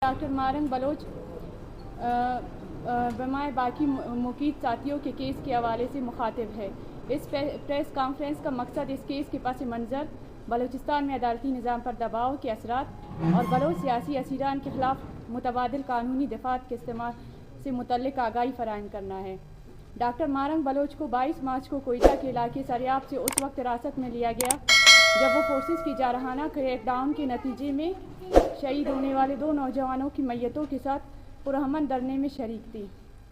Doctor morning Baloch بمائے باقی مقید ساتھیوں کے کیس کے حوالے سے مخاطب ہے۔ اس پریس کانفرنس کا مقصد اس کیس کے پس منظر بلوچستان میں عدالتی نظام پر دباؤ کے اثرات اور بلوچ سیاسی اسیران کے خلاف متبادل قانونی دفاعات کے استعمال سے متعلق آگاہی فراہم کرنا ہے۔ ڈاکٹر مارنگ بلوچ کو 22 مارچ کو کوئٹہ کے علاقے سریاب سے اس وقت حراست میں لیا گیا جب وہ فورسز کی جارحانہ کریک ڈاؤن کے نتیجے میں شہید ہونے والے 2 نوجوانوں کی میتوں کے ساتھ پرامن دھرنے میں شریک تھی۔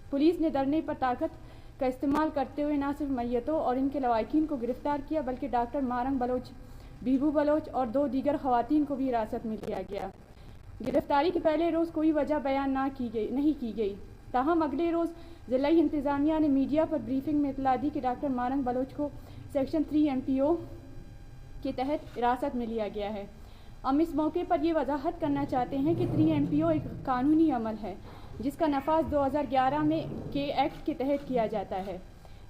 پولیس نے دھرنے پر طاقت کا استعمال کرتے ہوئے نہ صرف میتوں اور ان کے لواحقین کو گرفتار کیا بلکہ ڈاکٹر مارنگ بلوچ، بیبو بلوچ اور 2 دیگر خواتین کو بھی حراست میں لیا گیا۔ گرفتاری کے پہلے روز کوئی وجہ بیان نہیں کی گئی، تاہم اگلے روز ضلعی انتظامیہ نے میڈیا پر بریفنگ میں اطلاع دی کہ ڈاکٹر مارنگ بلوچ کو سیکشن 3 MPO کے تحت حراست میں لیا گیا ہے۔ ہم اس موقع پر یہ وضاحت کرنا چاہتے ہیں کہ 3 MPO ایک قانونی عمل ہے جس کا نفاذ 2011 میں کے ایکٹ کے تحت کیا جاتا ہے۔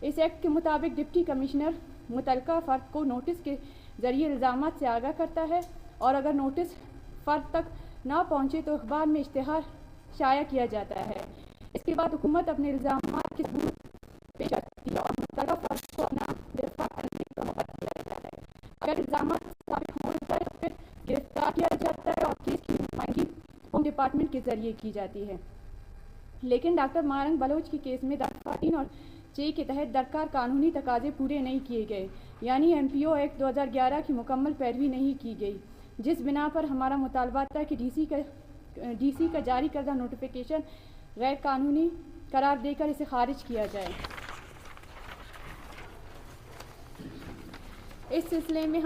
اس ایکٹ کے مطابق ڈپٹی کمشنر متعلقہ فرد کو نوٹس کے ذریعے الزامات سے آگاہ کرتا ہے اور اگر نوٹس فرد تک نہ پہنچے تو اخبار میں اشتہار شائع کیا جاتا ہے۔ اس کے بعد حکومت اپنے الزامات کے ثبوت پیش کرتی ہے اور متعلقہ فرد کو اپنا دفاع کرنے کا موقع دیا جاتا ہے۔ اگر الزامات ثابت ہو جائے تو پھر گرفتار کیا جاتا ہے اور کیس کی نمائندگی ہوم ڈپارٹمنٹ کے ذریعے کی جاتی ہے۔ لیکن ڈاکٹر مارنگ بلوچ کے کیس میں دفعہ 3 اور 6 کے تحت درکار قانونی تقاضے پورے نہیں کیے گئے، یعنی MPO ایکٹ 2011 کی مکمل پیروی نہیں کی گئی، جس بنا پر ہمارا مطالبہ تھا کہ ڈی سی کا جاری کردہ نوٹیفیکیشن غیر قانونی قرار دے کر اسے خارج کیا جائے۔ اس سلسلے میں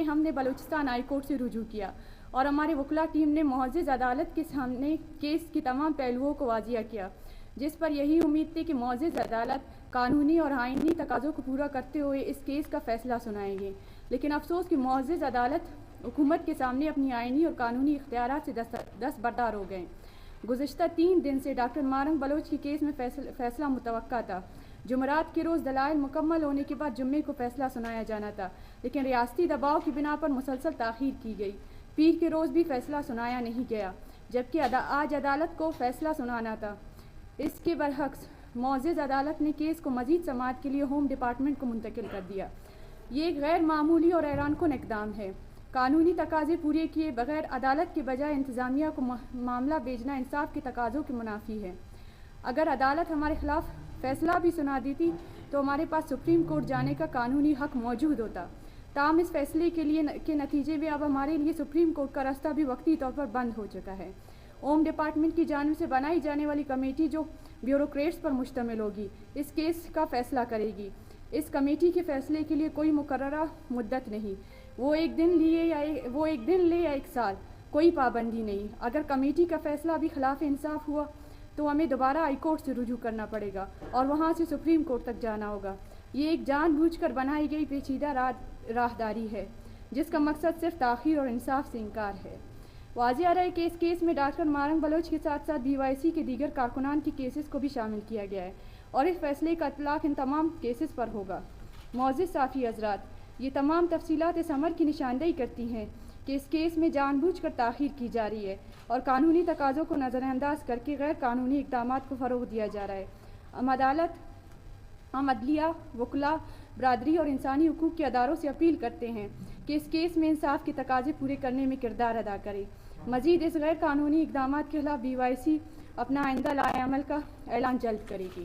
ہم نے بلوچستان ہائی کورٹ سے رجوع کیا اور ہمارے وکلاء ٹیم نے معزز عدالت کے سامنے کیس کے تمام پہلوؤں کو واضح کیا، جس پر یہی امید تھی کہ معزز عدالت قانونی اور آئینی تقاضوں کو پورا کرتے ہوئے اس کیس کا فیصلہ سنائیں گے۔ لیکن افسوس کہ معزز عدالت حکومت کے سامنے اپنی آئینی اور قانونی اختیارات سے دستبردار ہو گئے۔ گزشتہ 3 دن سے ڈاکٹر مارنگ بلوچ کے کیس میں فیصلہ متوقع تھا۔ جمعرات کے روز دلائل مکمل ہونے کے بعد جمعے کو فیصلہ سنایا جانا تھا، لیکن ریاستی دباؤ کی بنا پر مسلسل تاخیر کی گئی۔ پیر کے روز بھی فیصلہ سنایا نہیں گیا، جبکہ آج عدالت کو فیصلہ سنانا تھا۔ اس کے برعکس معزز عدالت نے کیس کو مزید سماعت کے لیے ہوم ڈپارٹمنٹ کو منتقل کر دیا۔ یہ ایک غیر معمولی اور حیران کن اقدام ہے۔ قانونی تقاضے پورے کیے بغیر عدالت کے بجائے انتظامیہ کو معاملہ بھیجنا انصاف کے تقاضوں کے منافی ہے۔ اگر عدالت ہمارے خلاف فیصلہ بھی سنا دیتی تو ہمارے پاس سپریم کورٹ جانے کا قانونی حق موجود ہوتا۔ تاہم اس فیصلے کے نتیجے میں اب ہمارے لیے سپریم کورٹ کا راستہ بھی وقتی طور پر بند ہو چکا ہے۔ ہوم ڈپارٹمنٹ کی جانب سے بنائی جانے والی کمیٹی جو بیوروکریٹس پر مشتمل ہوگی اس کیس کا فیصلہ کرے گی۔ اس کمیٹی کے فیصلے کے لیے کوئی مقررہ مدت نہیں، وہ ایک دن لے یا 1 سال، کوئی پابندی نہیں۔ اگر کمیٹی کا فیصلہ بھی خلاف انصاف ہوا تو ہمیں دوبارہ ہائی کورٹ سے رجوع کرنا پڑے گا اور وہاں سے سپریم کورٹ تک جانا ہوگا۔ یہ ایک جان بوجھ کر بنائی گئی پیچیدہ راہداری ہے جس کا مقصد صرف تاخیر اور انصاف سے انکار ہے۔ واضح رہے کہ اس کیس میں ڈاکٹر مارنگ بلوچ کے ساتھ ساتھ BYC کے دیگر کارکنان کی کیسز کو بھی شامل کیا گیا ہے اور اس فیصلے کا اطلاق ان تمام کیسز پر ہوگا۔ معزز صحافی حضرات، یہ تمام تفصیلات اس امر کی نشاندہی کرتی ہیں کہ اس کیس میں جان بوجھ کر تاخیر کی جا رہی ہے اور قانونی تقاضوں کو نظر انداز کر کے غیر قانونی اقدامات کو فروغ دیا جا رہا ہے۔ ہم عدلیہ، وکلاء، برادری اور انسانی حقوق کے اداروں سے اپیل کرتے ہیں کہ اس کیس میں انصاف کے تقاضے پورے کرنے میں کردار ادا کرے۔ مزید اس غیر قانونی اقدامات کے خلاف BYC اپنا آئندہ لائحہ عمل کا اعلان جلد کرے گی۔